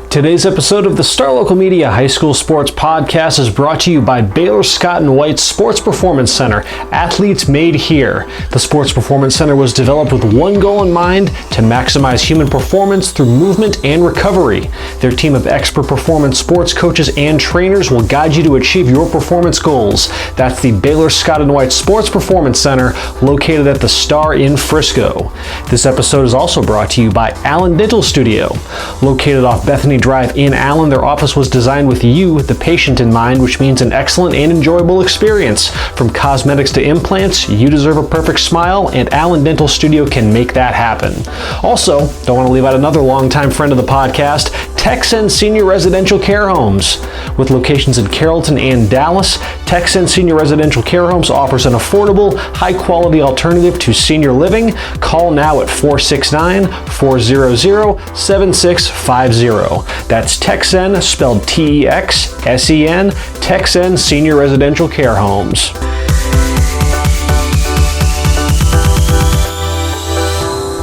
Today's episode of the Star Local Media High School Sports Podcast is brought to you by Baylor Scott & White Sports Performance Center, athletes made here. The Sports Performance Center was developed with one goal in mind: to maximize human performance through movement and recovery. Their team of expert performance sports coaches and trainers will guide you to achieve your performance goals. That's the Baylor Scott & White Sports Performance Center, located at the Star in Frisco. This episode is also brought to you by Allen Dental Studio. Located off Bethany Drive in Allen, their office was designed with you, the patient, in mind, which means an excellent and enjoyable experience. From cosmetics to implants, you deserve a perfect smile, and Allen Dental Studio can make that happen. Also, don't want to leave out another longtime friend of the podcast, Texan Senior Residential Care Homes. With locations in Carrollton and Dallas, Texan Senior Residential Care Homes offers an affordable, high-quality alternative to senior living. Call now at 469-400-7650. That's Texan, spelled T-E-X-S-E-N, Texan Senior Residential Care Homes.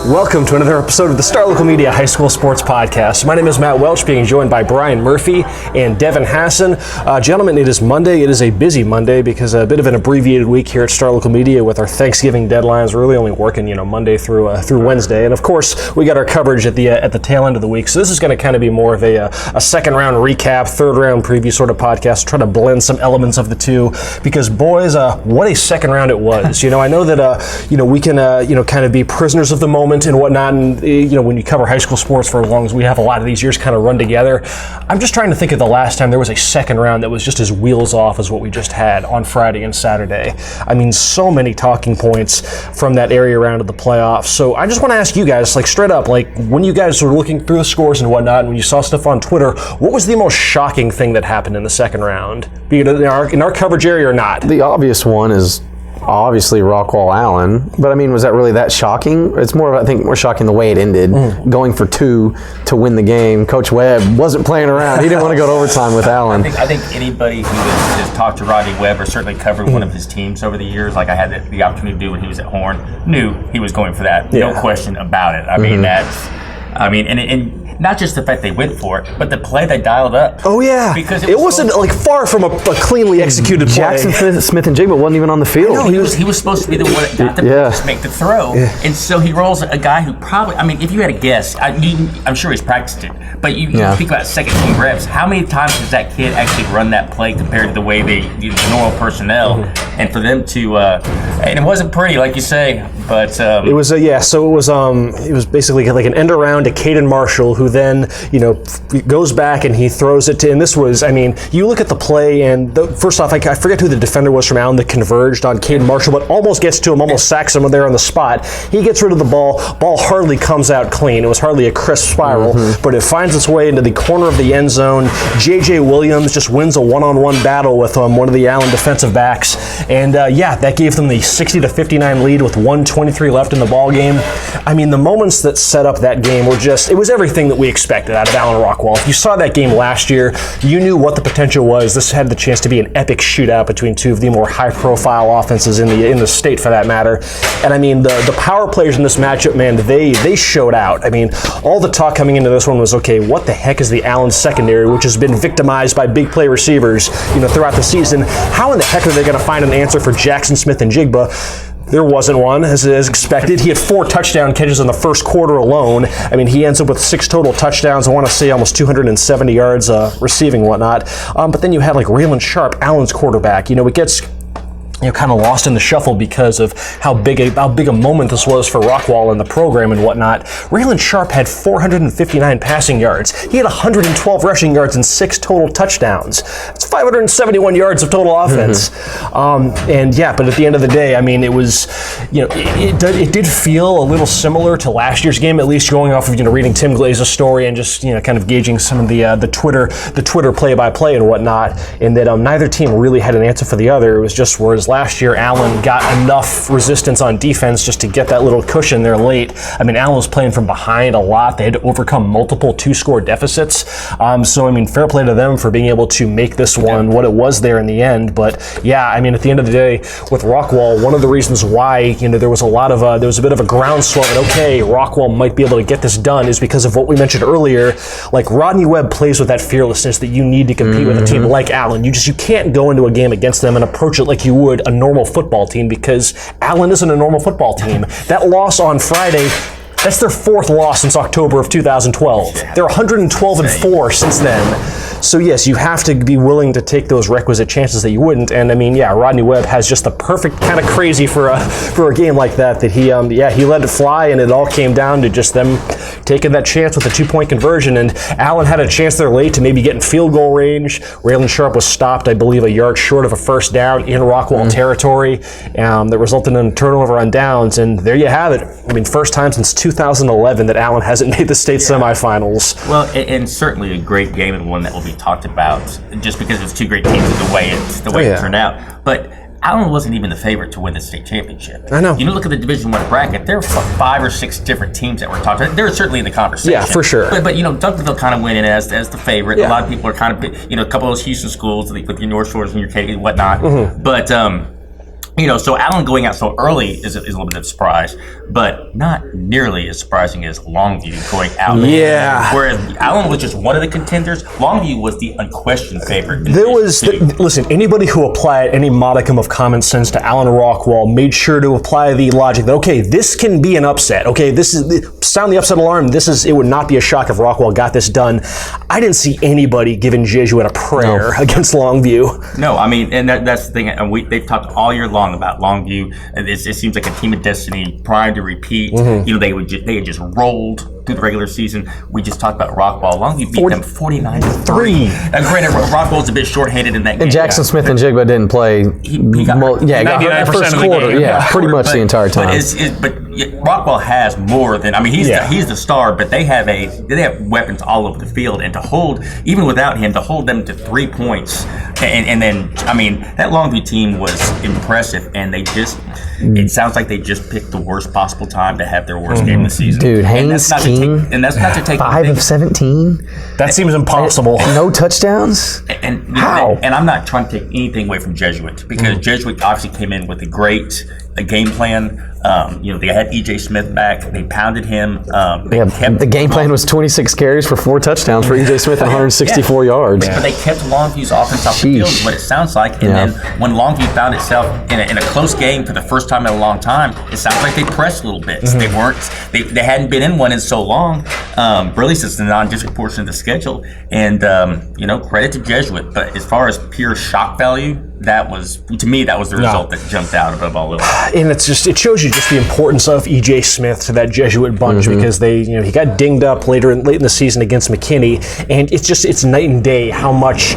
Welcome to another episode of the Star Local Media High School Sports Podcast. My name is Matt Welch, being joined by Brian Murphy and Devin Hassan. Gentlemen, it is Monday. It is a busy Monday because a bit of an abbreviated week here at Star Local Media with our Thanksgiving deadlines. We're really only working, Monday through Wednesday, and of course we got our coverage at the tail end of the week. So this is going to kind of be more of a second round recap, third round preview sort of podcast. Try to blend some elements of the two because boys, what a second round it was. I know that we can kind of be prisoners of the moment and whatnot, and when you cover high school sports for as long as we have, a lot of these years kind of run together. I'm just trying to think of the last time there was a second round that was just as wheels off as what we just had on Friday and Saturday. I mean, so many talking points from that area round of the playoffs. So I just want to ask you guys, straight up, when you guys were looking through the scores and whatnot, and when you saw stuff on Twitter, what was the most shocking thing that happened in the second round, be it in our coverage area or not? The obvious one is obviously Rockwall Allen, but I mean, was that really that shocking? It's more of, I think, more shocking the way it ended, going for two to win the game. Coach Webb wasn't playing around. He didn't want to go to overtime with Allen. I think anybody who has talked to Rodney Webb or certainly covered one of his teams over the years, like I had the opportunity to do when he was at Horn, knew he was going for that. Yeah. No question about it. I mean, and not just the fact they went for it, but the play they dialed up. Oh yeah, because it wasn't far from a cleanly executed play. Jackson Smith and Jigba wasn't even on the field. No, he was supposed to be the one that got them to make the throw, and so he rolls a guy who probably, if you had a guess, I'm sure he's practiced it, but you speak about second team reps. How many times does that kid actually run that play compared to the way they do the normal personnel, and for them to, and it wasn't pretty, like you say, but it was So it was basically like an end around to Caden Marshall, who then, goes back and he throws it to, and this was, you look at the play, and first off, I forget who the defender was from Allen that converged on Caden Marshall, but almost gets to him, almost sacks him there on the spot. He gets rid of the ball hardly comes out clean. It was hardly a crisp spiral, but it finds its way into the corner of the end zone. J.J. Williams just wins a one-on-one battle with one of the Allen defensive backs, and that gave them the 60-59 lead with 1:23 left in the ball game. The moments that set up that game were it was everything that we expected out of Allen Rockwall. If you saw that game last year, you knew what the potential was. This had the chance to be an epic shootout between two of the more high-profile offenses in the state, for that matter. And the power players in this matchup, man, they showed out. All the talk coming into this one was, okay, what the heck is the Allen secondary, which has been victimized by big play receivers, throughout the season? How in the heck are they going to find an answer for Jackson Smith and Jigba? There wasn't one, as expected. He had 4 touchdown catches in the first quarter alone. He ends up with 6 total touchdowns. I want to say almost 270 yards receiving and whatnot. But then you had Raylan Sharp, Allen's quarterback. It gets kind of lost in the shuffle because of how big a moment this was for Rockwall and the program and whatnot. Raylan Sharp had 459 passing yards. He had 112 rushing yards and 6 total touchdowns. It's 571 yards of total offense. But at the end of the day, it was, it did feel a little similar to last year's game, at least going off of reading Tim Glaze's story and just kind of gauging some of the Twitter play-by-play and whatnot, and that neither team really had an answer for the other. It was just whereas because last year Allen got enough resistance on defense just to get that little cushion there late. I mean, Allen was playing from behind a lot. They had to overcome multiple 2-score deficits. So, I mean, fair play to them for being able to make this one what it was there in the end. But yeah, I mean, at the end of the day, with Rockwall, one of the reasons why, there was a bit of a groundswell that, okay, Rockwall might be able to get this done is because of what we mentioned earlier. Like, Rodney Webb plays with that fearlessness that you need to compete with a team like Allen. You can't go into a game against them and approach it like you would a normal football team, because Allen isn't a normal football team. That loss on Friday, that's their 4th loss since October of 2012. They're 112-4 since then. So yes, you have to be willing to take those requisite chances that you wouldn't. And I mean, yeah, Rodney Webb has just the perfect kind of crazy for a game like that. That he let it fly, and it all came down to just them taking that chance with a 2-point conversion. And Allen had a chance there late to maybe get in field goal range. Raylan Sharp was stopped, I believe, a yard short of a first down in Rockwall territory. That resulted in a turnover on downs. And there you have it. I mean, first time since 2011 that Allen hasn't made the state semifinals. Well, and certainly a great game, and one that will be talked about just because it's 2 great teams and the way it turned out. But Allen wasn't even the favorite to win the state championship. I know. Look at the Division I bracket. There were 5 or 6 different teams that were talked about. They're certainly in the conversation. Yeah, for sure. But Duncanville kind of went in as the favorite. Yeah. A lot of people are kind of, a couple of those Houston schools with your North Shores and your Katy and whatnot. Mm-hmm. But so Allen going out so early is a little bit of a surprise, but not nearly as surprising as Longview going out. Yeah. Whereas Allen was just one of the contenders, Longview was the unquestioned favorite. Listen, anybody who applied any modicum of common sense to Allen Rockwall made sure to apply the logic that, okay, this can be an upset. Okay, sound the upset alarm. It would not be a shock if Rockwall got this done. I didn't see anybody giving Jesuit a prayer against Longview. No, I mean, and that's the thing. And they've talked all year long about Longview. It seems like a team of destiny, primed to repeat. Mm-hmm. They had just rolled through the regular season. We just talked about Rockwall. Longview beat them 49-3. Granted, Rockwall's a bit shorthanded in that game. And Jackson Smith and Jigba didn't play. He got hurt first quarter. Yeah, pretty much the entire time. But Rockwall has more than. I mean, he's the star, but they have weapons all over the field, and to hold, even without him, to hold them to 3 points, and then I mean that Longview team was impressive, and it sounds like they just picked the worst possible time to have their worst game of the season. Dude, Haynes King, and that's not to take 5 of 17. That seems impossible. No touchdowns. And how? And I'm not trying to take anything away from Jesuit, because Jesuit obviously came in with a game plan. They had E.J. Smith back. They pounded him. The game plan was 26 carries for 4 touchdowns for E.J. Smith and 164 yards. But they kept Longview's offense off the field, is what it sounds like. And then when Longview found itself in a close game for the first time in a long time, it sounds like they pressed a little bit. Mm-hmm. They hadn't been in one in so long, really since the non-district portion of the schedule. And credit to Jesuit. But as far as pure shock value, that was the result that jumped out above all of it. And it shows you just the importance of E.J. Smith to that Jesuit bunch, because he got dinged up late in the season against McKinney, and it's night and day how much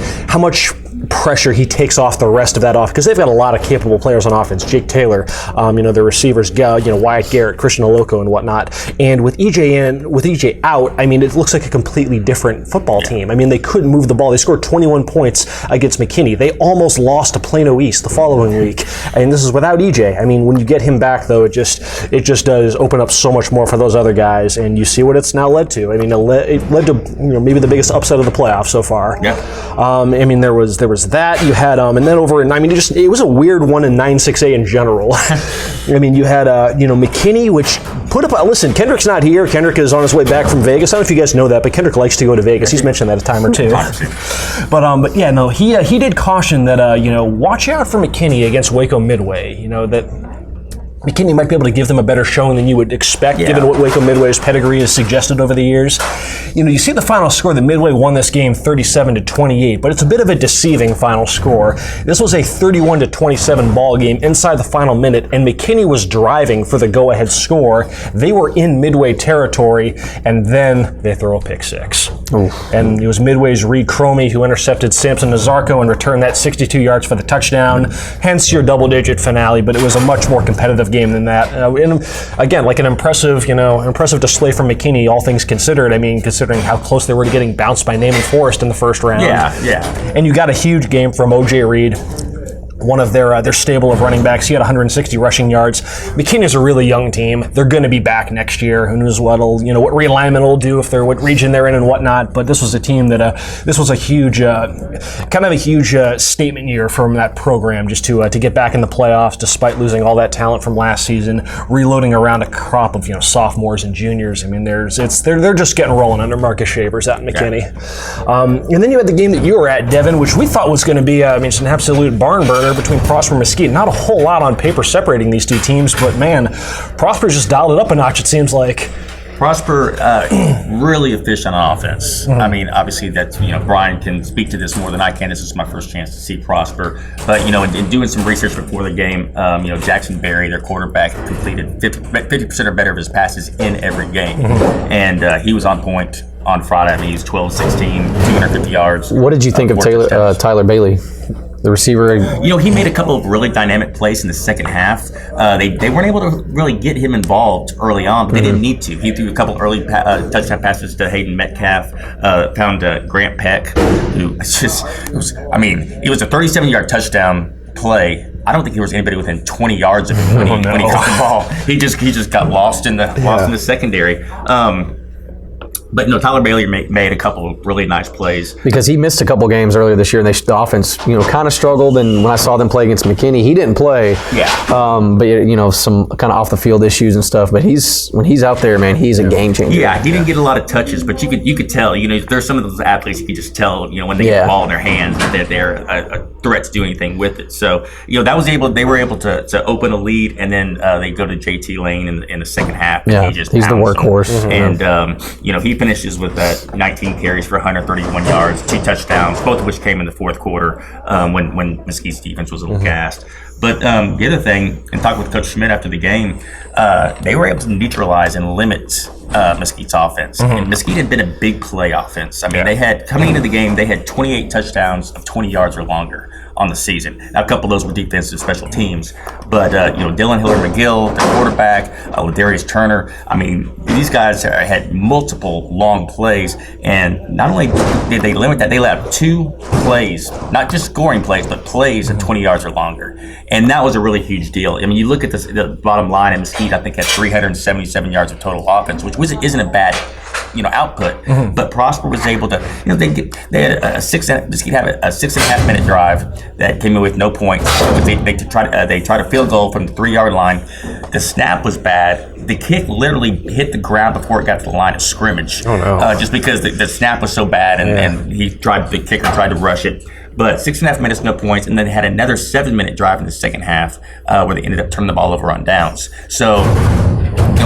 pressure he takes off the rest of that off, because they've got a lot of capable players on offense. Jake Taylor, the receivers, Wyatt Garrett, Christian Oloko, and whatnot. And with EJ out, I mean, it looks like a completely different football team. I mean, they couldn't move the ball. They scored 21 points against McKinney. They almost lost to Plano East the following week, and this is without EJ. I mean, when you get him back, though, it just does open up so much more for those other guys, and you see what it's now led to. I mean, it led to maybe the biggest upset of the playoffs so far. Yeah. I mean, there was that you had and then over in, I mean, it was a weird one in 9-6A in general. I mean, you had McKinney, which put up. Listen, Kendrick's not here. Kendrick is on his way back from Vegas. I don't know if you guys know that, but Kendrick likes to go to Vegas. He's mentioned that a time or two. But yeah, no, he did caution that watch out for McKinney against Waco Midway. That McKinney might be able to give them a better showing than you would expect, given what Waco Midway's pedigree has suggested over the years. You see the final score, the Midway won this game 37-28, but it's a bit of a deceiving final score. This was a 31-27 ball game inside the final minute, and McKinney was driving for the go-ahead score. They were in Midway territory, and then they throw a pick six. Oof. And it was Midway's Reed Cromie who intercepted Samson Nazarko and returned that 62 yards for the touchdown, hence your double-digit finale, but it was a much more competitive game than that. And again, like an impressive display from McKinney, all things considered. I mean, considering how close they were to getting bounced by Naaman Forest in the first round. Yeah. And you got a huge game from O.J. Reed. one of their stable of running backs. He had 160 rushing yards. McKinney is a really young team. They're going to be back next year. Who knows what realignment will do if they're what region they're in and whatnot. But this was a team that this was a huge, kind of a huge statement year from that program, just to get back in the playoffs despite losing all that talent from last season, reloading around a crop of sophomores and juniors. I mean, they're just getting rolling under Marcus Shavers out in McKinney. And then you had the game that you were at, Devin, which we thought was going to be just an absolute barn burner between Prosper and Mesquite. Not a whole lot on paper separating these two teams, but man, Prosper's just dialed it up a notch, it seems like. Prosper, really efficient on offense. I mean, obviously that's, Brian can speak to this more than I can. This is my first chance to see Prosper. But, in doing some research before the game, Jackson Berry, their quarterback, completed 50% or better of his passes in every game. And he was on point on Friday. I mean, he was 12-16, 250 yards. What did you think of Tyler Bailey? The receiver, he made a couple of really dynamic plays in the second half. They weren't able to really get him involved early on, but they didn't need to. He threw a couple early touchdown passes to Hayden Metcalf, found Grant Peck, who it was a 37-yard touchdown play. I don't think there was anybody within 20 yards of him when he got the ball. He just got lost in the secondary. But Tyler Bailey made a couple of really nice plays. Because he missed a couple games earlier this year, and the offense, kind of struggled. And when I saw them play against McKinney, he didn't play. Yeah. But some kind of off the field issues and stuff. But when he's out there, man, he's a game changer. Yeah, he didn't get a lot of touches, but you could tell. There's some of those athletes you could just tell. When they get the ball in their hands, that they're a threat to do anything with it. So they were able to open a lead, and then they go to JT Lane in the second half. Yeah, and he's the workhorse. And he finishes with 19 carries for 131 yards, 2 touchdowns, both of which came in the fourth quarter when Mesquite's defense was a little gassed. But the other thing, and talking with Coach Schmidt after the game, they were able to neutralize and limit Mesquite's offense. And Mesquite had been a big play offense. I mean, they had, coming into the game, they had 28 touchdowns of 20 yards or longer on the season. Now, a couple of those were defensive special teams, but Dylan Hiller-McGill, the quarterback, Ladarius Turner. I mean, these guys had multiple long plays, and not only did they limit that, they allowed 2 plays, not just scoring plays, but plays at 20 yards or longer, and that was a really huge deal. I mean, you look at the bottom line, and Mesquite, I think, had 377 yards of total offense, which isn't a bad output, but Prosper was able to, they had Mesquite had a 6.5 minute drive that came in with no points. They tried a field goal from the 3-yard line. The snap was bad. The kick literally hit the ground before it got to the line of scrimmage. Oh no! Just because the snap was so bad, and the kicker tried to rush it. But 6.5 minutes, no points, and then they had another 7-minute drive in the second half where they ended up turning the ball over on downs. So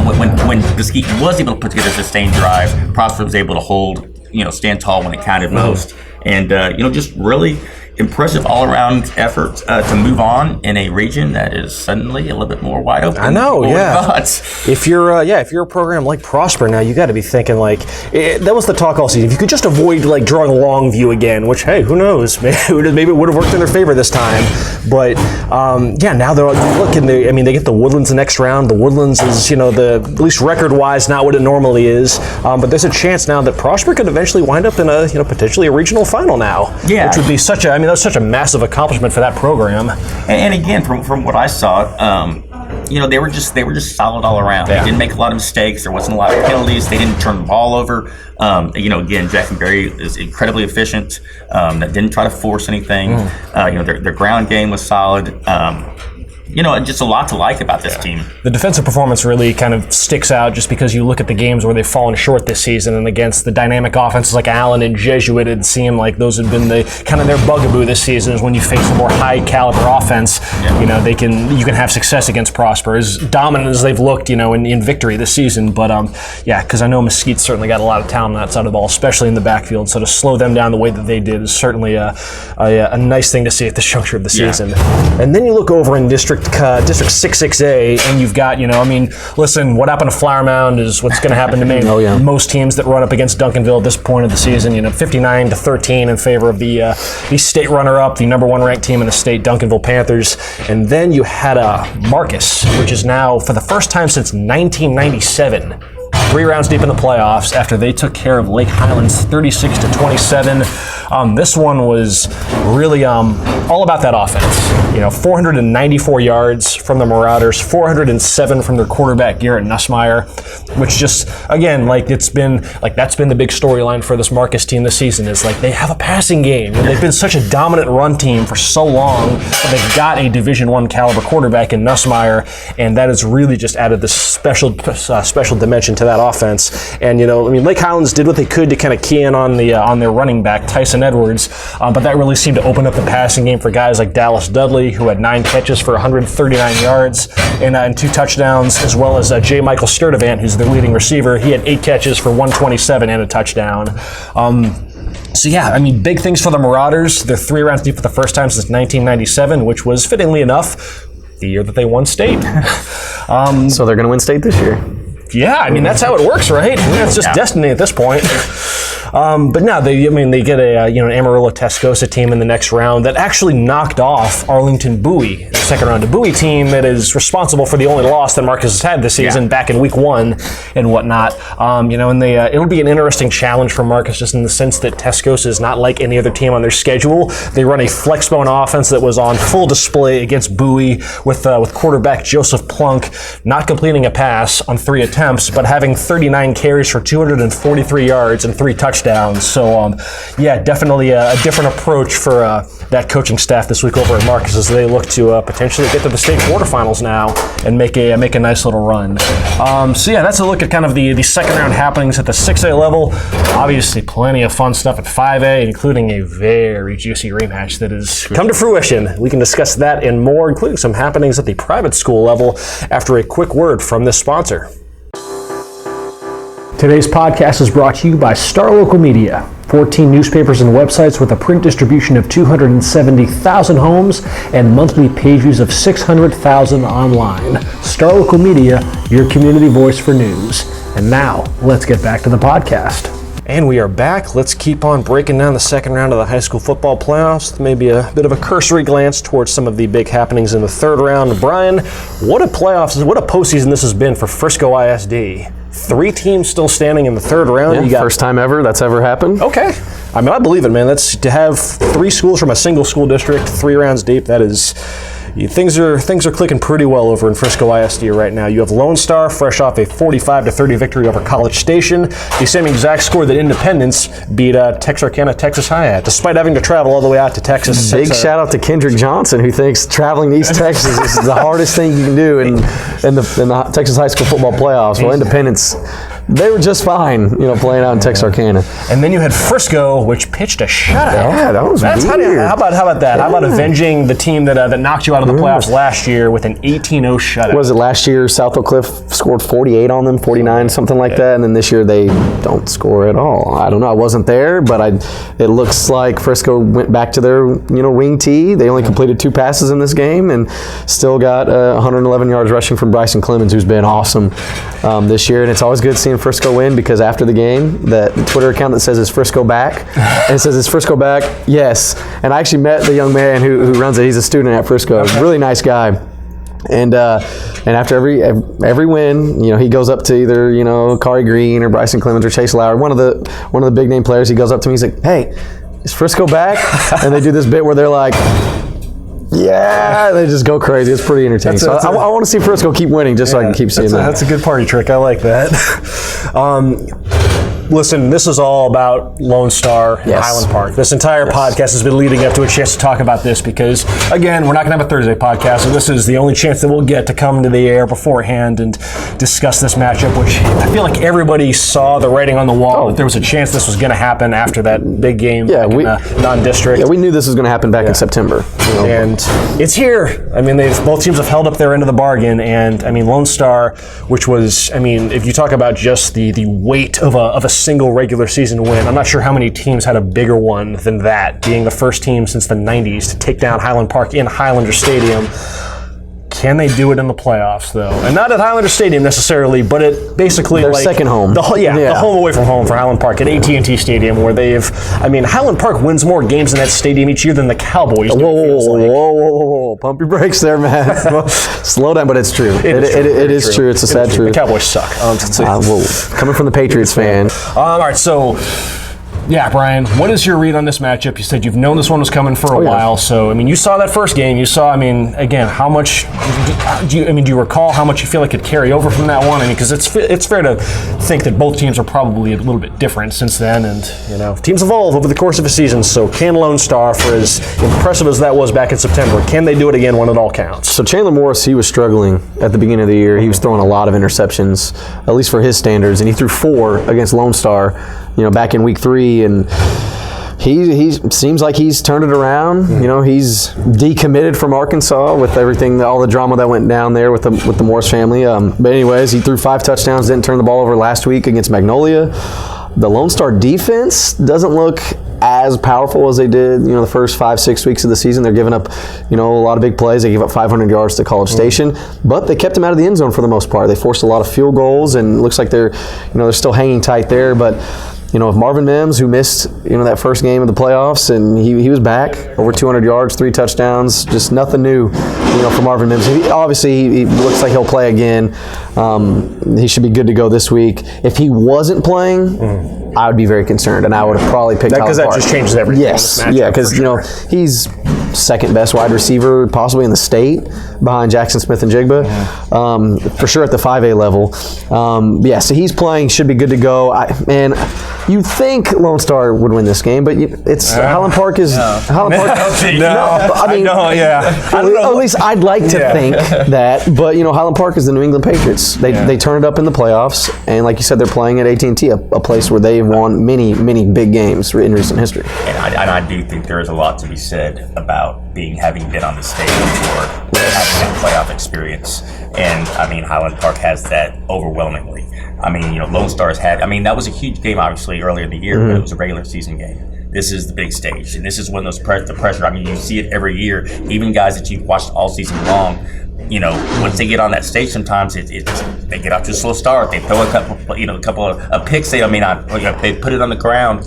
when Mesquite was able to put together a sustained drive, Prosper was able to hold, stand tall when it counted most. And, just really impressive all-around effort to move on in a region that is suddenly a little bit more wide open. I know, yeah. If you're a program like Prosper now, you got to be thinking that was the talk all season. If you could just avoid drawing a long view again, which hey, who knows? Maybe it would have worked in their favor this time. But now they're looking. They get the Woodlands the next round. The Woodlands is at least record-wise not what it normally is. But there's a chance now that Prosper could eventually wind up in a potentially a regional final now. Yeah, which would be that was such a massive accomplishment for that program. And again, from what I saw, they were just solid all around. Yeah. They didn't make a lot of mistakes. There wasn't a lot of penalties. They didn't turn the ball over. Again, Jackson Berry is incredibly efficient. That didn't try to force anything. Their ground game was solid. Just a lot to like about this team. The defensive performance really kind of sticks out just because you look at the games where they've fallen short this season, and against the dynamic offenses like Allen and Jesuit, it seemed like those have been the kind of their bugaboo this season, is when you face a more high caliber offense, you can have success against Prosper, as dominant as they've looked, in victory this season. But because I know Mesquite certainly got a lot of talent on that side of the ball, especially in the backfield. So to slow them down the way that they did is certainly a nice thing to see at this juncture of the season. And then you look over in District 6-6A, and you've got, listen, what happened to Flower Mound is what's going to happen to Maine. Most teams that run up against Duncanville at this point of the season, 59-13 in favor of the state runner-up, the number 1 ranked team in the state, Duncanville Panthers. And then you had Marcus, which is now, for the first time since 1997, 3 rounds deep in the playoffs after they took care of Lake Highlands 36-27. This one was really all about that offense. 494 yards from the Marauders, 407 from their quarterback Garrett Nussmeier, which just, again, that's been the big storyline for this Marcus team this season, is they have a passing game. They've been such a dominant run team for so long, but they've got a Division I caliber quarterback in Nussmeier, and that has really just added this special dimension to that offense. And Lake Highlands did what they could to kind of key in on their running back Tyson Edwards, but that really seemed to open up the passing game for guys like Dallas Dudley, who had 9 catches for 139 yards and 2 touchdowns, as well as J. Michael Sturdivant, who's the leading receiver. He had 8 catches for 127 and a touchdown. Big things for the Marauders. They're 3 rounds deep for the first time since 1997, which was, fittingly enough, the year that they won state. So they're going to win state this year. Yeah, that's how it works, right? It's just destiny at this point. But no, they get an Amarillo-Tascosa team in the next round that actually knocked off Arlington Bowie in the second round. A Bowie team that is responsible for the only loss that Marcus has had this season back in week 1 and whatnot. It'll be an interesting challenge for Marcus, just in the sense that Tascosa is not like any other team on their schedule. They run a flexbone offense that was on full display against Bowie with quarterback Joseph Plunk not completing a pass on 3 attempts, but having 39 carries for 243 yards and 3 touchdowns. So, definitely a different approach for that coaching staff this week over at Marcus, as they look to potentially get to the state quarterfinals now and make a nice little run. That's a look at kind of the second round happenings at the 6A level. Obviously, plenty of fun stuff at 5A, including a very juicy rematch that has come to fruition. We can discuss that and more, including some happenings at the private school level, after a quick word from this sponsor. Today's podcast is brought to you by Star Local Media. 14 newspapers and websites with a print distribution of 270,000 homes and monthly page views of 600,000 online. Star Local Media, your community voice for news. And now, let's get back to the podcast. And we are back. Let's keep on breaking down the second round of the high school football playoffs. Maybe a bit of a cursory glance towards some of the big happenings in the third round. Brian, what a postseason this has been for Frisco ISD. 3 teams still standing in the third round. Yeah, first time ever that's ever happened. Okay. I believe it, man. That's to have 3 schools from a single school district, 3 rounds deep. That is... Things are clicking pretty well over in Frisco ISD right now. You have Lone Star fresh off a 45-30 victory over College Station, the same exact score that Independence beat Texarkana Texas High at, despite having to travel all the way out to Texas. Big shout out to Kendrick Johnson, who thinks traveling to East Texas is the hardest thing you can do in the Texas high school football playoffs. Well, Independence, they were just fine, playing out in Texarkana. And then you had Frisco, which pitched a shutout. Yeah, that was weird. How about that? Yeah. How about avenging the team that knocked you out of the playoffs last year with an 18-0 shutout? Was it last year? South Oak Cliff scored 48 on them, 49, something like that, and then this year they don't score at all. I don't know. I wasn't there, but it looks like Frisco went back to their wing tee. They only completed 2 passes in this game and still got 111 yards rushing from Bryson Clemens, who's been awesome this year. And it's always good seeing Frisco win, because after the game, the Twitter account that says, "Is Frisco back?" and it says, "Is Frisco back?" Yes. And I actually met the young man who runs it. He's a student at Frisco. Okay. Really nice guy. And after every win, he goes up to either Kari Green or Bryson Clemens or Chase Lauer, one of the big name players. He goes up to me. He's like, "Hey, is Frisco back?" And they do this bit where they're like, yeah, they just go crazy. It's pretty entertaining. I want to see Frisco keep winning, just so I can keep seeing that. That's a good party trick. I like that. Listen, this is all about Lone Star and Highland Park. This entire podcast has been leading up to a chance to talk about this because, again, we're not going to have a Thursday podcast, so this is the only chance that we'll get to come to the air beforehand and discuss this matchup, which I feel like everybody saw the writing on the wall that there was a chance this was going to happen after that big game in non-district. Yeah, we knew this was going to happen back in September. And it's here. Both teams have held up their end of the bargain, and Lone Star, which was, if you talk about just the weight of a single regular season win, I'm not sure how many teams had a bigger one than that, being the first team since the 90s to take down Highland Park in Highlander Stadium. Can they do it in the playoffs, though? And not at Highlander Stadium necessarily, but it basically their second home. The home away from home for Highland Park at AT&T Stadium, where they've. Highland Park wins more games in that stadium each year than the Cowboys do. Whoa! Pump your brakes there, man. Slow down, but it's true. It is true. It's a sad truth. The Cowboys suck. Coming from the Patriots fan. All right, so. Yeah, Brian, what is your read on this matchup? You said you've known this one was coming for a while. So, I mean, you saw that first game. You saw, I mean, again, how much do you recall how much you feel like could carry over from that one? I mean, because it's fair to think that both teams are probably a little bit different since then, and teams evolve over the course of a season. So, can Lone Star, for as impressive as that was back in September, can they do it again when it all counts? So Chandler Morris, he was struggling at the beginning of the year. He was throwing a lot of interceptions, at least for his standards, and he threw 4 against Lone Star, back in week 3, and he seems like he's turned it around. He's decommitted from Arkansas with everything, all the drama that went down there with the Morris family. But anyways, he threw 5 touchdowns, didn't turn the ball over last week against Magnolia. The Lone Star defense doesn't look as powerful as they did, the first 5-6 weeks of the season. They're giving up, a lot of big plays. They gave up 500 yards to College Station, but they kept them out of the end zone for the most part. They forced a lot of field goals, and it looks like they're still hanging tight there. But if Marvin Mims, who missed, that first game of the playoffs, and he was back, over 200 yards, 3 touchdowns, just nothing new, for Marvin Mims. He looks like he'll play again. He should be good to go this week. If he wasn't playing, I would be very concerned, and I would have probably picked because that just changes everything. Yes, because he's second best wide receiver possibly in the state behind Jackson Smith and Jigba, for sure at the 5A level. So he's playing, should be good to go. You think Lone Star would win this game, but Highland Park is Highland Park. At least I'd like to think that, but Highland Park is the New England Patriots. They turn it up in the playoffs, and like you said, they're playing at AT&T, a place where they've won many big games in recent history. And I do think there is a lot to be said about having been on the stage before, having that playoff experience, and Highland Park has that overwhelmingly. Lone Star's had. That was a huge game, obviously, earlier in the year, but it was a regular season game. This is the big stage, and this is when the pressure. You see it every year. Even guys that you've watched all season long, once they get on that stage, sometimes they get off to a slow start. They throw a couple of picks. They put it on the ground.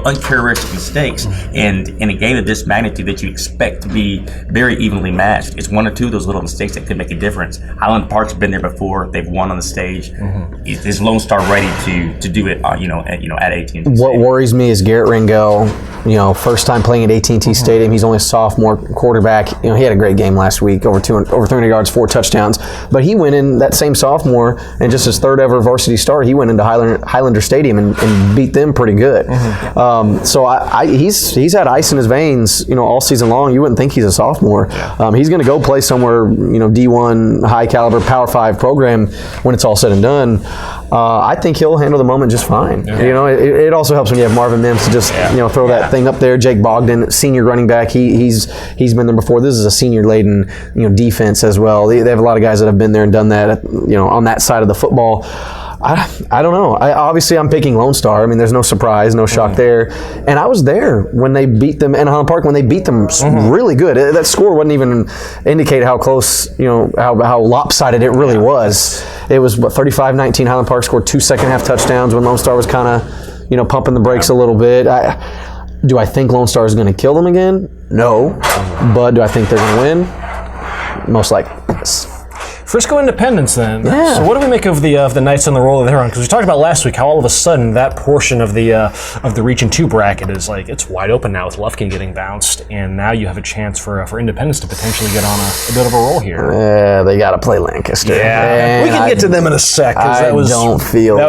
Uncharacteristic mistakes. And in a game of this magnitude that you expect to be very evenly matched, it's 1 or 2 of those little mistakes that could make a difference. Highland Park's been there before. They've won on the stage. Is Lone Star ready to do it? At AT&T. What worries me is Garrett Rangel. First time playing at AT&T Stadium. He's only a sophomore quarterback. He had a great game last week, over 300 yards, 4 touchdowns. But he went in that same sophomore, and just his 3rd ever varsity start, he went into Highlander Stadium and beat them pretty good. He's had ice in his veins, all season long. You wouldn't think he's a sophomore. He's going to go play somewhere, D1, high caliber, Power 5 program when it's all said and done. I think he'll handle the moment just fine. It also helps when you have Marvin Mims to just throw that thing up there. Jake Bogdan, senior running back, he's been there before. This is a senior laden defense as well. They have a lot of guys that have been there and done that on that side of the football. I don't know. Obviously, I'm picking Lone Star. There's no surprise, no shock there. And I was there when they beat them in Highland Park, when they beat them really good. That score wouldn't even indicate how close, how lopsided it really was. It was, 35-19. Highland Park scored 2 second-half touchdowns when Lone Star was kind of, pumping the brakes a little bit. Do I think Lone Star is going to kill them again? No. But do I think they're going to win? Most likely, yes. Frisco Independence, then. Yeah. So what do we make of the Knights on the roll that they're on? Because we talked about last week how all of a sudden that portion of the Region 2 bracket is it's wide open now with Lufkin getting bounced, and now you have a chance for Independence to potentially get on a bit of a roll here. Yeah, they got to play Lancaster. Yeah, we can get to them in a sec. That was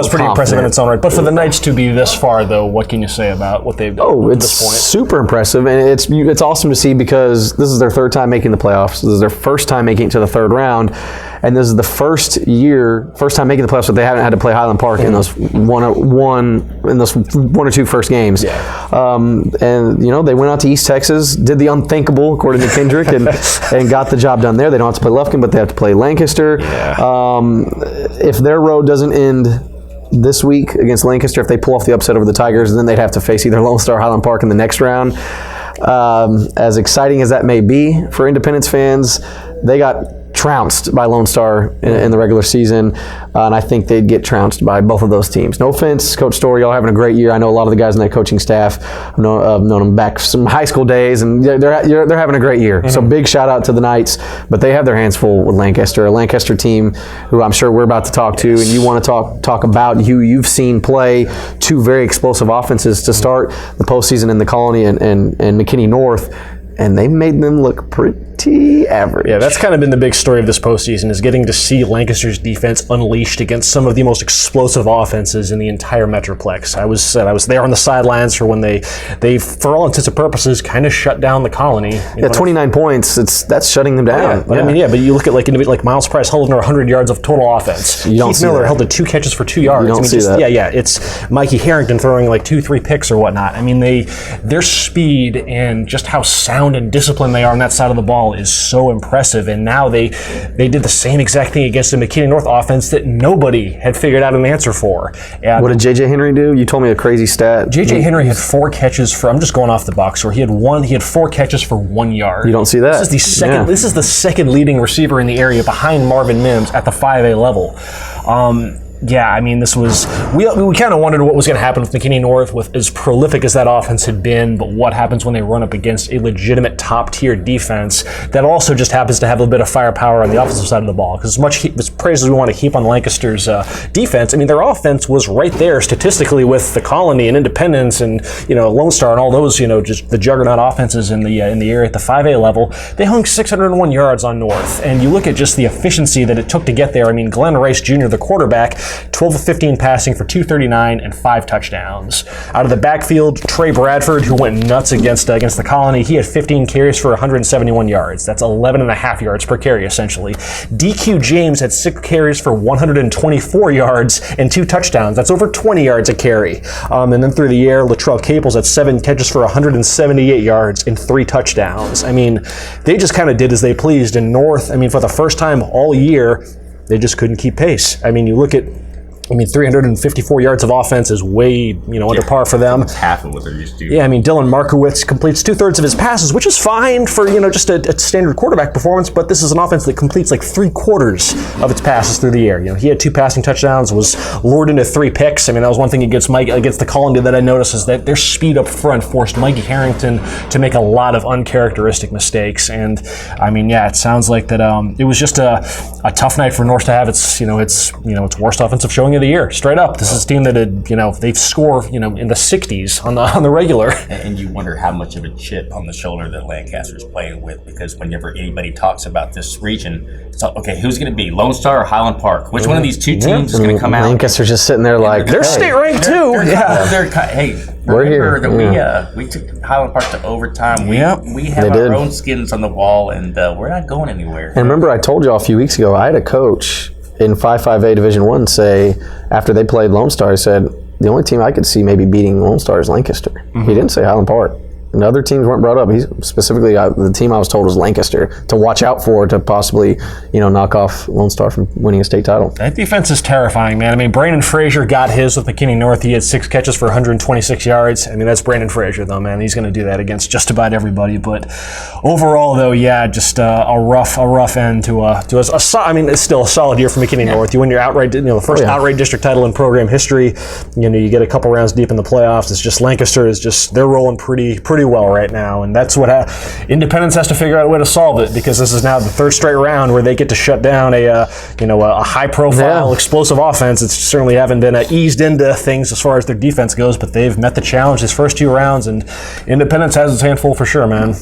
pretty impressive in its own right. But for the Knights to be this far, though, what can you say about what they've done at this point? It's super impressive, and it's awesome to see because this is their 3rd time making the playoffs. This is their 1st time making it to the 3rd round. And this is the first time making the playoffs that they haven't had to play Highland Park in those one or two first games. Yeah. And they went out to East Texas, did the unthinkable according to Kendrick, and got the job done there. They don't have to play Lufkin, but they have to play Lancaster. Yeah. If their road doesn't end this week against Lancaster, if they pull off the upset over the Tigers, then they'd have to face either Lone Star or Highland Park in the next round. As exciting as that may be for Independence fans, they got trounced by Lone Star in the regular season, and I think they'd get trounced by both of those teams. No offense, Coach Story, y'all having a great year. I know a lot of the guys in that coaching staff. I've known them back some high school days, and they're having a great year. Mm-hmm. So big shout out to the Knights, but they have their hands full with Lancaster, a Lancaster team who I'm sure we're about to talk to, and you want to talk about who you've seen play two very explosive offenses to start the postseason in the Colony and McKinney North, and they made them look pretty average. Yeah, that's kind of been the big story of this postseason, is getting to see Lancaster's defense unleashed against some of the most explosive offenses in the entire Metroplex. I was there on the sidelines for when they for all intents and purposes, kind of shut down the Colony. Yeah, 29 points. That's shutting them down. But but you look at like Miles Price held under 100 yards of total offense. Keith Miller held to 2 catches for 2 yards. You don't see that. Yeah, it's Mikey Harrington throwing like 2-3 picks or whatnot. I mean, their speed and just how sound and disciplined they are on that side of the ball is so impressive, and now they did the same exact thing against the McKinney North offense that nobody had figured out an answer for. And what did J.J. Henry do? You told me a crazy stat. J.J. Henry had 4 catches for, I'm just going off the box score, he had 4 catches for 1 yard. You don't see that. This is the second leading receiver in the area behind Marvin Mims at the 5A level. Yeah, I mean, this was, we kind of wondered what was going to happen with McKinney North, with as prolific as that offense had been, but what happens when they run up against a legitimate top-tier defense that also just happens to have a bit of firepower on the offensive side of the ball? Because as much praise as we want to heap on Lancaster's defense, I mean, their offense was right there statistically with the Colony and Independence and, Lone Star and all those, just the juggernaut offenses in the area at the 5A level. They hung 601 yards on North, and you look at just the efficiency that it took to get there. I mean, Glenn Rice Jr., the quarterback, 12 of 15 passing for 239 and 5 touchdowns. Out of the backfield, Trey Bradford, who went nuts against the Colony, he had 15 carries for 171 yards. That's 11.5 yards per carry, essentially. DQ James had 6 carries for 124 yards and 2 touchdowns. That's over 20 yards a carry. And then through the air, Latrell Caples had 7 catches for 178 yards and 3 touchdowns. I mean, they just kind of did as they pleased. In North, I mean, for the first time all year, they just couldn't keep pace. I mean, you look at 354 yards of offense is way, under par for them. It's half of what they're used to. Yeah, I mean, Dylan Markowitz completes 2/3 of his passes, which is fine for, just a standard quarterback performance, but this is an offense that completes like 3/4 of its passes through the air. He had 2 passing touchdowns, was lured into 3 picks. I mean, that was one thing against the Colony that I noticed, is that their speed up front forced Mikey Harrington to make a lot of uncharacteristic mistakes. And I mean, yeah, it sounds like that it was just a tough night for North to have its worst offensive showing of the year, straight up. This is a team that had, they've scored, in the 60s on the regular. And you wonder how much of a chip on the shoulder that Lancaster's playing with, because whenever anybody talks about this region, it's like, okay, who's going to be Lone Star or Highland Park? Which one of these two teams is going to come out? Lancaster's just sitting there like, they're state ranked too. We're here. That we took Highland Park to overtime. We have our own skins on the wall, and we're not going anywhere. And remember, I told you all a few weeks ago, I had a coach in 5A Division I say, after they played Lone Star, he said, the only team I could see maybe beating Lone Star is Lancaster. Mm-hmm. He didn't say Highland Park. And other teams weren't brought up. He specifically, the team I was told was Lancaster to watch out for, to possibly, knock off Lone Star from winning a state title. That defense is terrifying, man. I mean, Brandon Frazier got his with McKinney North. He had 6 catches for 126 yards. I mean, that's Brandon Frazier, though, man. He's going to do that against just about everybody. But overall, though, yeah, just a rough end to it's still a solid year for McKinney North. You win your outright, the first outright district title in program history. You get a couple rounds deep in the playoffs. It's just Lancaster is just, they're rolling pretty well right now, and that's what Independence has to figure out a way to solve it, because this is now the 3rd straight round where they get to shut down a high-profile, explosive offense. It's certainly haven't been eased into things as far as their defense goes, but they've met the challenge these first 2 rounds, and Independence has its handful for sure, man.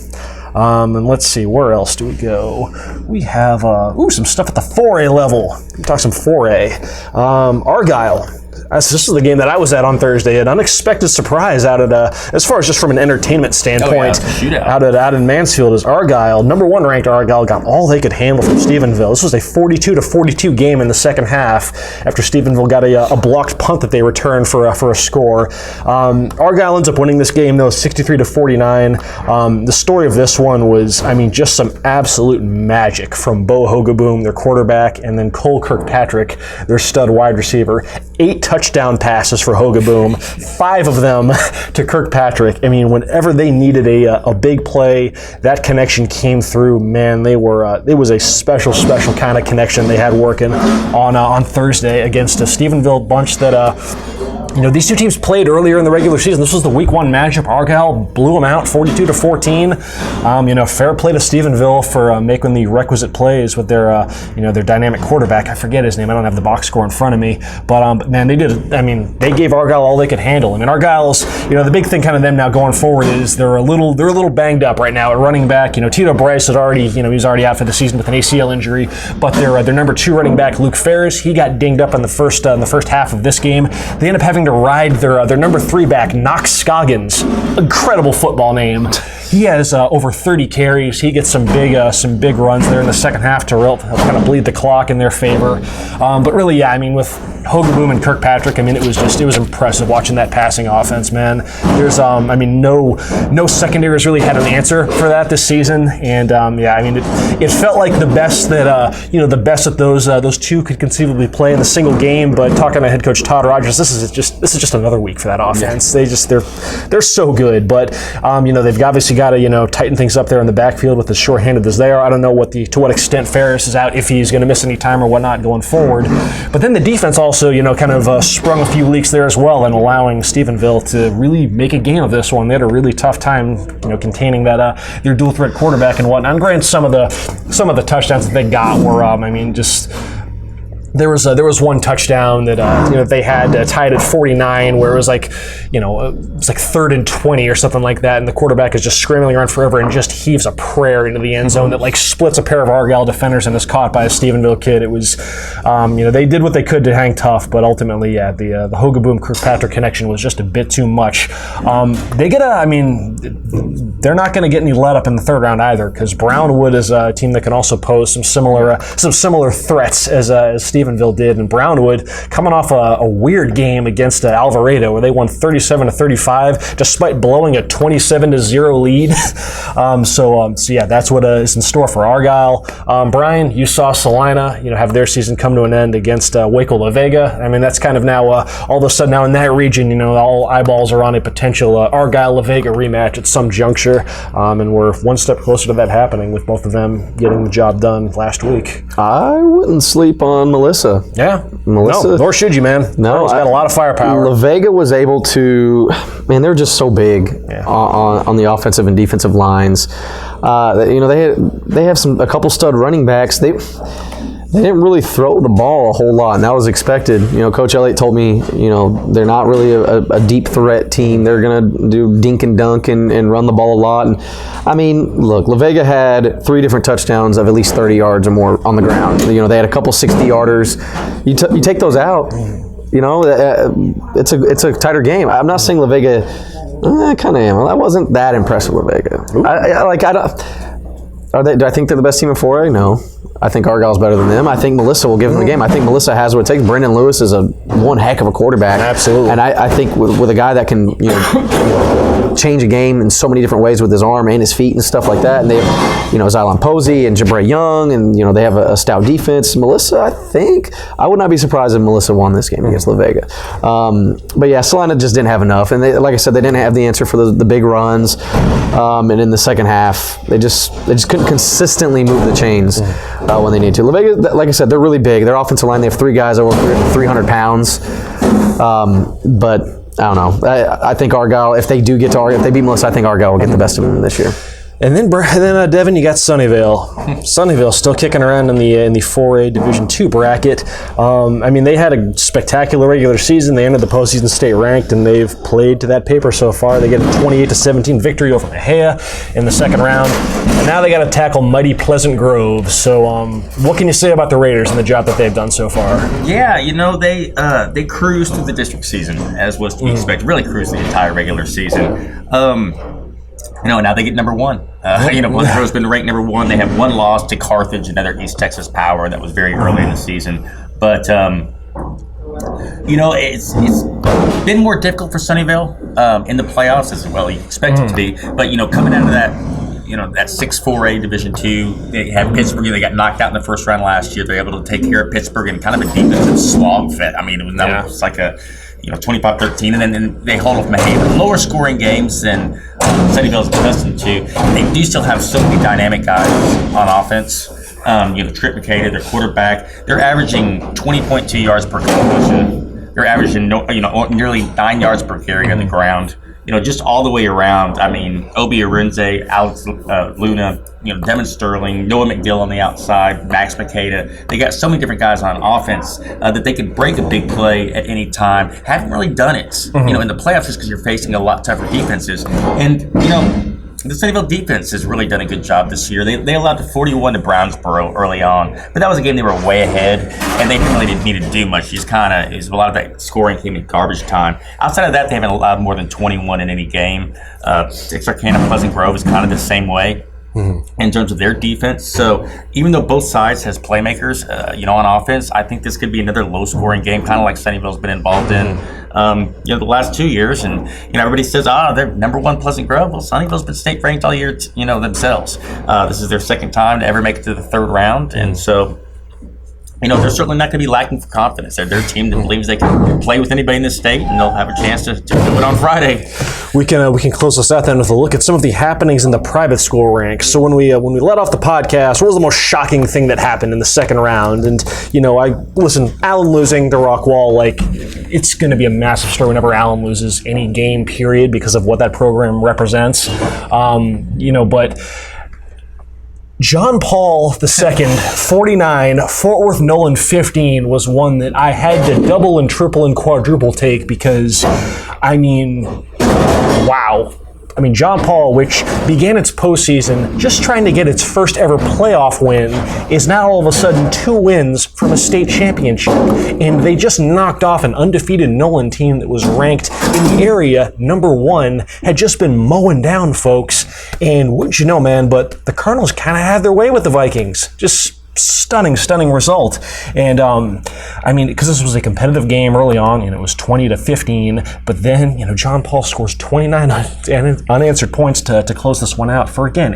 And let's see, where else do we go? We have some stuff at the 4A level. We'll talk some 4A. Argyle. This is the game that I was at on Thursday. An unexpected surprise out at, as far as just from an entertainment standpoint, out in Mansfield, is Argyle. Number 1 ranked Argyle got all they could handle from Stephenville. This was a 42-42 game in the second half after Stephenville got a blocked punt that they returned for a score. Argyle ends up winning this game, though, 63-49. The story of this one was, just some absolute magic from Bo Hogaboom, their quarterback, and then Cole Kirkpatrick, their stud wide receiver. 8 touchdown passes for Hogaboom, 5 of them to Kirkpatrick. I mean, whenever they needed a big play, that connection came through. Man, they were it was a special kind of connection they had working on Thursday against a Stephenville bunch that these two teams played earlier in the regular season. This was the week 1 matchup. Argyle blew them out 42-14. Fair play to Stephenville for making the requisite plays with their dynamic quarterback. I forget his name. I don't have the box score in front of me. But man, they did. I mean, they gave Argyle all they could handle. I mean, Argyle's, the big thing kind of them now going forward is they're a little banged up right now at running back. Tito Bryce is already, he's already out for the season with an ACL injury. But their number 2 running back, Luke Ferris, he got dinged up in the first half of this game. They end up having to ride their number 3 back, Knox Scoggins. Incredible football name. He has over 30 carries. He gets some big runs there in the second half to help kind of bleed the clock in their favor. But really, yeah, I mean, with Hogaboom and Kirkpatrick, I mean, it was impressive watching that passing offense, man. There's, no secondaries really had an answer for that this season, and it felt like the best that those two could conceivably play in a single game. But talking to head coach Todd Rogers, this is just another week for that offense. Yeah. They're so good, but they've obviously got to tighten things up there in the backfield with as short-handed as they are. I don't know to what extent Ferris is out, if he's going to miss any time or whatnot going forward. But then the defense also kind of sprung a few leaks there as well, and allowing Stephenville to really make a game of this one. They had a really tough time containing that their dual threat quarterback and whatnot. And granted, some of the touchdowns that they got were There was one touchdown that they had tied at 49, where it was like 3rd and 20 or something like that, and the quarterback is just scrambling around forever and just heaves a prayer into the end zone that splits a pair of Argyle defenders and is caught by a Stephenville kid. It was, they did what they could to hang tough, but ultimately, yeah, the Hogaboom Kirkpatrick connection was just a bit too much. They're not going to get any let up in the 3rd round either, because Brownwood is a team that can also pose some similar threats as Stephenville did, and Brownwood coming off a weird game against Alvarado, where they won 37-35 despite blowing a 27-0 lead. So yeah, that's what is in store for Argyle. Brian, you saw Salina, have their season come to an end against Waco La Vega. I mean, that's kind of now all of a sudden now in that region, all eyeballs are on a potential Argyle La Vega rematch at some juncture, and we're one step closer to that happening with both of them getting the job done last week. I wouldn't sleep on Melissa. Yeah. Melissa. No, nor should you, man. No. She's got a lot of firepower. La Vega was able to, man, they're just so big on the offensive and defensive lines. They have a couple stud running backs. They didn't really throw the ball a whole lot, and that was expected. Coach Elliott told me, they're not really a deep threat team. They're going to do dink and dunk and run the ball a lot. And I mean, look, La Vega had 3 different touchdowns of at least 30 yards or more on the ground. They had a couple 60-yarders. You take those out, it's a tighter game. I'm not saying La Vega. I kind of am. I wasn't that impressed with La Vega. Do I think they're the best team in 4A? No. I think Argyle's better than them. I think Melissa will give them the game. I think Melissa has what it takes. Brendan Lewis is one heck of a quarterback. Absolutely. And I think with a guy that can change a game in so many different ways with his arm and his feet and stuff like that. And they have, Xylon Posey and Jabray Young, and they have a stout defense. Melissa, I would not be surprised if Melissa won this game against La Vega. But yeah, Salina just didn't have enough, and like I said, they didn't have the answer for the big runs. And in the second half, they just couldn't consistently move the chains when they need to. La Vega, like I said, they're really big. Their offensive line, they have 3 guys over 300 pounds. But I don't know. I think Argyle, if they do get to Argyle, if they beat Melissa, I think Argyle will get the best of them this year. And then Devin, you got Sunnyvale. Sunnyvale still kicking around in the 4A Division II bracket. They had a spectacular regular season. They entered the postseason state ranked, and they've played to that paper so far. They get a 28-17 victory over Mejia in the second round, and now they got to tackle mighty Pleasant Grove. So, what can you say about the Raiders and the job that they've done so far? Yeah, they cruised through the district season as was to be expected. Really cruised the entire regular season. Now they get number 1. Pleasant Grove's been ranked number 1. They have 1 loss to Carthage, another East Texas power that was very early in the season. But, it's been more difficult for Sunnyvale in the playoffs as well. You expect it to be. But, coming out of that, that 6-4A Division II. They have Pittsburgh. They got knocked out in the first round last year. They're able to take care of Pittsburgh in kind of a defensive slogfest. I mean, it was like a 25-13, and then they hold off Mahane. Lower scoring games than Sunnyvale is accustomed to. They do still have so many dynamic guys on offense. Trip McKinney, their quarterback, they're averaging 20.2 yards per completion. They're averaging nearly 9 yards per carry on the ground. Just all the way around. I mean, Obi Arinze, Alex Luna, Devin Sterling, Noah McDill on the outside, Max Makeda. They got so many different guys on offense that they could break a big play at any time. Haven't really done it, in the playoffs just because you're facing a lot tougher defenses. And, the Sunnyvale defense has really done a good job this year. They allowed the 41 to Brownsboro early on, but that was a game they were way ahead, and they didn't need to do much. Just kind of, a lot of that scoring came in garbage time. Outside of that, they haven't allowed more than 21 in any game. Texarkana Pleasant Grove is kind of the same way. In terms of their defense. So even though both sides has playmakers, on offense, I think this could be another low-scoring game, kind of like Sunnyvale's been involved in, the last 2 years. And everybody says, they're number one Pleasant Grove. Well, Sunnyvale's been state ranked all year, themselves. This is their second time to ever make it to the third round, and so. They're certainly not going to be lacking for confidence. They're a team that believes they can play with anybody in this state, and they'll have a chance to do it on Friday. We can close this out then with a look at some of the happenings in the private school ranks. So when we let off the podcast, what was the most shocking thing that happened in the second round? And Allen losing to Rockwall, it's going to be a massive story whenever Allen loses any game, period, because of what that program represents. But John Paul II, 49, Fort Worth Nolan 15 was one that I had to double and triple and quadruple take because, wow. John Paul, which began its postseason just trying to get its first ever playoff win, is now all of a sudden 2 wins from a state championship. And they just knocked off an undefeated Nolan team that was ranked in the area number 1, had just been mowing down folks. And wouldn't you know, man, but the Cardinals kind of had their way with the Vikings. Just stunning result. And because this was a competitive game early on, it was 20-15, but then John Paul scores 29 unanswered points to close this one out for, again,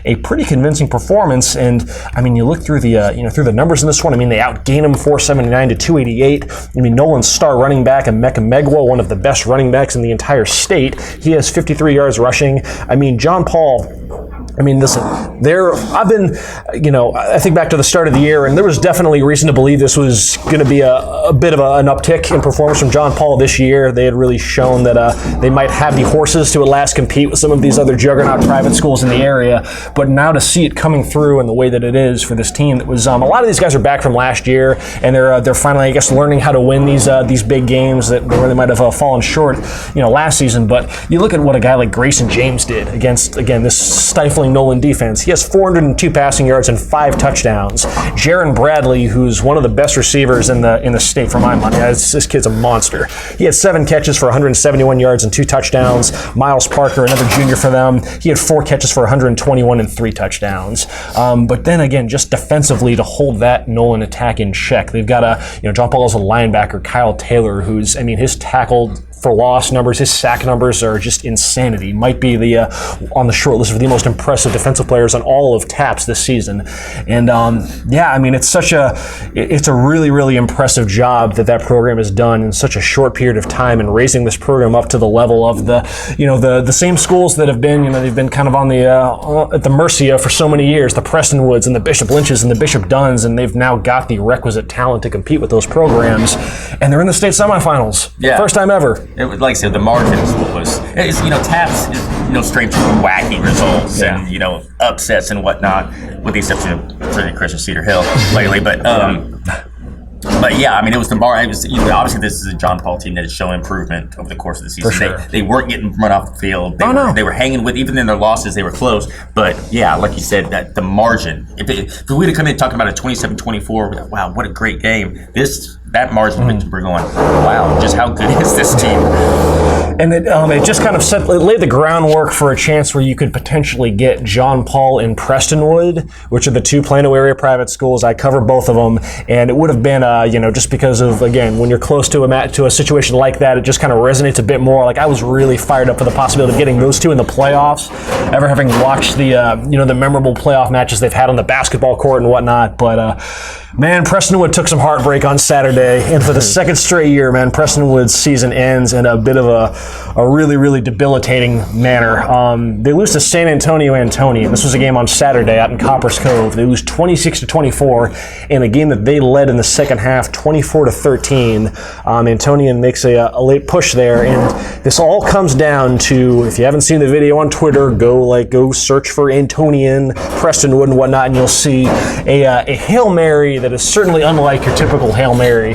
a pretty convincing performance. And you look through the through the numbers in this one. They outgained him 479 to 288. Nolan's star running back, Emeka Megwa, one of the best running backs in the entire state, he has 53 yards rushing. John Paul, listen, I think back to the start of the year, and there was definitely reason to believe this was going to be a bit of an uptick in performance from John Paul this year. They had really shown that they might have the horses to at last compete with some of these other juggernaut private schools in the area. But now to see it coming through in the way that it is for this team, that was a lot of these guys are back from last year, and they're finally, I guess, learning how to win these big games that where they might have fallen short, last season. But you look at what a guy like Grayson James did against, again, this stifling Nolan defense. He has 402 passing yards and 5 touchdowns. Jaron Bradley, who's one of the best receivers in the state for my money, this kid's a monster. He had 7 catches for 171 yards and 2 touchdowns. Miles Parker, another junior for them, he had 4 catches for 121 and 3 touchdowns. But then again, just defensively to hold that Nolan attack in check. They've got John Paul has a linebacker, Kyle Taylor, who's, his tackled for loss numbers, his sack numbers are just insanity. Might be on the short list of the most impressive defensive players on all of TAPS this season. And it's a really impressive job that program has done in such a short period of time, and raising this program up to the level of the same schools that have been they've been kind of on at the mercy of for so many years, the Prestonwoods and the Bishop Lynches and the Bishop Dunns, and they've now got the requisite talent to compete with those programs, and they're in the state semifinals. Yeah. First time ever. It was, like I said, the margin is what was. TAPS is straight to wacky results and upsets and whatnot, with the exception of certainly Christian Cedar Hill lately. But yeah, it was the bar. It was obviously this is a John Paul team that has shown improvement over the course of the season. For sure. They weren't getting run off the field. They were hanging with, even in their losses, they were close. But yeah, like you said, that the margin. If we'd have come in talking about a 27-24, wow, what a great game. that margin of victory, going, wow, just how good is this team? And it just kind of laid the groundwork for a chance where you could potentially get John Paul and Prestonwood, which are the two Plano area private schools. I cover both of them, and it would have been, just because of, again, when you're close to a situation like that, it just kind of resonates a bit more. Like, I was really fired up for the possibility of getting those two in the playoffs, ever having watched the memorable playoff matches they've had on the basketball court and whatnot. But man, Prestonwood took some heartbreak on Saturday, and for the second straight year, man, Prestonwood's season ends in a bit of a really, really debilitating manner. They lose to San Antonio Antonian. This was a game on Saturday out in Coppers Cove. They lose 26-24 in a game that they led in the second half, 24-13. Antonian makes a late push there, and this all comes down to, if you haven't seen the video on Twitter, go search for Antonian, Prestonwood, and whatnot, and you'll see a Hail Mary that is certainly unlike your typical Hail Mary.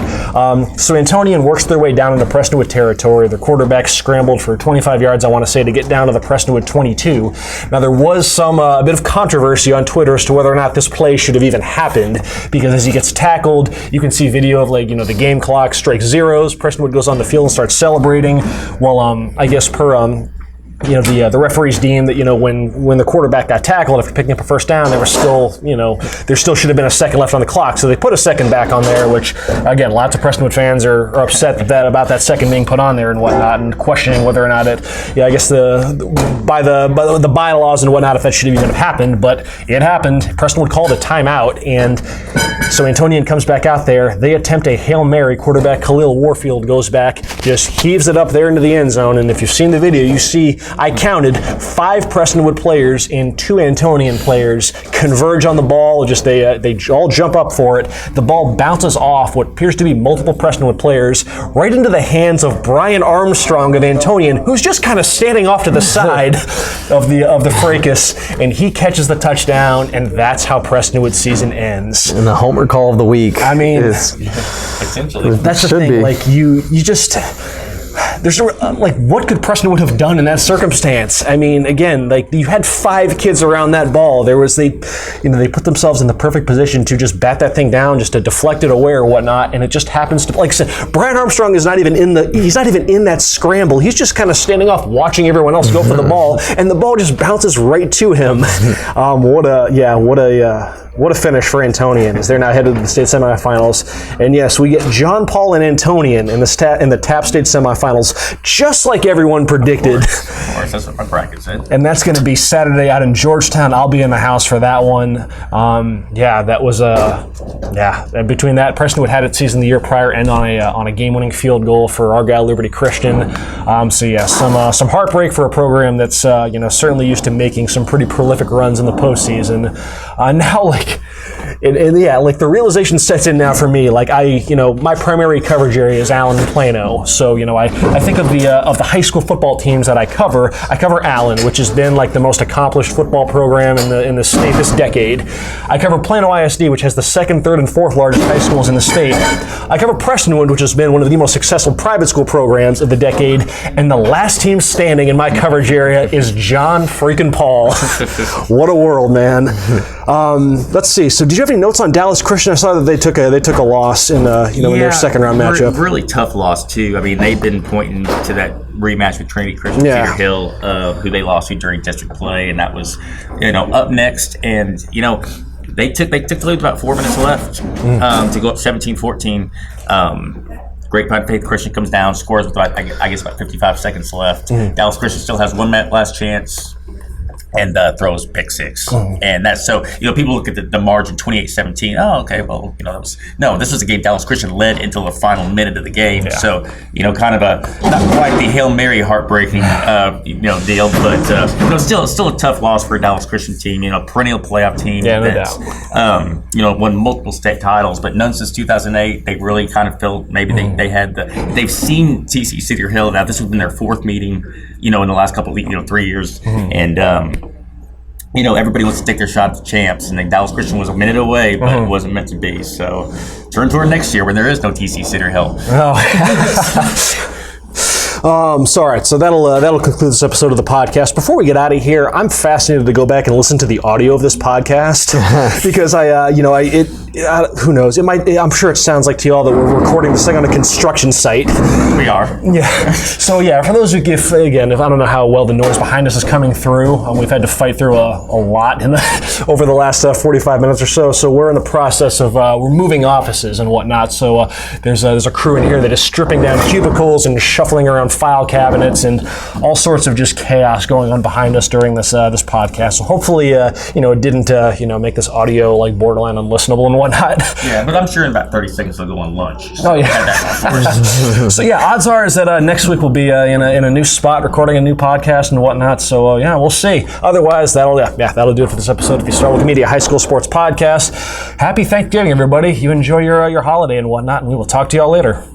So Antonian works their way down into Prestonwood territory. Their quarterback scrambled for 25 yards, I want to say, to get down to the Prestonwood 22. Now, there was a bit of controversy on Twitter as to whether or not this play should have even happened, because as he gets tackled, you can see video of the game clock strikes zeros. Prestonwood goes on the field and starts celebrating. Well, I guess per the referees deemed that when the quarterback got tackled after picking up a first down, there still should have been a second left on the clock. So they put a second back on there, which again, lots of Prestonwood fans are upset about that second being put on there and whatnot, and questioning whether or not I guess by the bylaws and whatnot, if that should have even happened. But it happened. Prestonwood called a timeout, and so Antonian comes back out there. They attempt a Hail Mary. Quarterback Khalil Warfield goes back, just heaves it up there into the end zone. And if you've seen the video, you see I counted 5 Prestonwood players and 2 Antonian players converge on the ball. Just they all jump up for it. The ball bounces off what appears to be multiple Prestonwood players right into the hands of Brian Armstrong of Antonian, who's just kind of standing off to the side of the fracas, and he catches the touchdown, and that's how Prestonwood's season ends. And the homer call of the week. I mean, essentially, that's the thing. Like you just. There's what could Prestonwood have done in that circumstance? I mean, again, you had 5 kids around that ball. They put themselves in the perfect position to just bat that thing down, just to deflect it away or whatnot, and it just happens to, like I said, Brian Armstrong is not even in that scramble. He's just kind of standing off, watching everyone else go for the ball, and the ball just bounces right to him. What a finish for Antonian, as they're now headed to the state semifinals. And yes, we get John Paul and Antonian in the TAP state semifinals, just like everyone predicted. Of course, that's what my bracket said. And that's going to be Saturday out in Georgetown. I'll be in the house for that one. That was And between that, Prestonwood had its season the year prior end on a game-winning field goal for Argyle Liberty Christian. Some heartbreak for a program that's certainly used to making some pretty prolific runs in the postseason. Now, the realization sets in now for me. My primary coverage area is Allen and Plano. So, I think of the high school football teams that I cover Allen, which has been the most accomplished football program in the state this decade. I cover Plano ISD, which has the second, third, and fourth largest high schools in the state. I cover Prestonwood, which has been one of the most successful private school programs of the decade. And the last team standing in my coverage area is John freaking Paul. What a world, man. Let's see. So, did you have any notes on Dallas Christian? I saw that they took a loss in their second round matchup. Really tough loss too. I mean, they've been pointing to that rematch with Trinity Christian Cedar Hill, who they lost to during district play, and that was up next. And they took the lead with about 4 minutes left to go up 17-14. Great Pine Faith Christian comes down, scores with about 55 seconds left. Dallas Christian still has one last chance, and throws pick 6. And that's so, people look at the margin 28-17. Oh, okay, well, this was a game Dallas Christian led until the final minute of the game. Yeah. So, kind of not quite the Hail Mary heartbreaking, deal, but still a tough loss for a Dallas Christian team, perennial playoff team. Yeah, no doubt. Won multiple state titles, but none since 2008. They really kind of felt maybe they've seen TC Cedar Hill. Now, this has been their 4th meeting, in the last couple of 3 years. And, everybody wants to take their shot at the champs, and Dallas Christian was a minute away, but it wasn't meant to be. So turn toward next year when there is no TC Cedar Hill. Oh. So all right, so that'll conclude this episode of the podcast. Before we get out of here, I'm fascinated to go back and listen to the audio of this podcast because who knows? It might. I'm sure it sounds like to y'all that we're recording this thing on a construction site. We are. Yeah. So yeah, for those who if I don't know how well the noise behind us is coming through, we've had to fight through a lot over the last 45 minutes or so. So we're in the process of we're moving offices and whatnot. So there's a crew in here that is stripping down cubicles and shuffling around file cabinets and all sorts of just chaos going on behind us during this podcast. So hopefully it didn't make this audio like borderline unlistenable and whatnot. Yeah, but I'm sure in about 30 seconds they'll go on lunch. So so yeah, odds are is that next week we'll be in a new spot recording a new podcast and whatnot. So we'll see. Otherwise, that'll do it for this episode of the Starwood Media High School Sports Podcast. Happy Thanksgiving, everybody. You enjoy your holiday and whatnot, and we will talk to y'all later.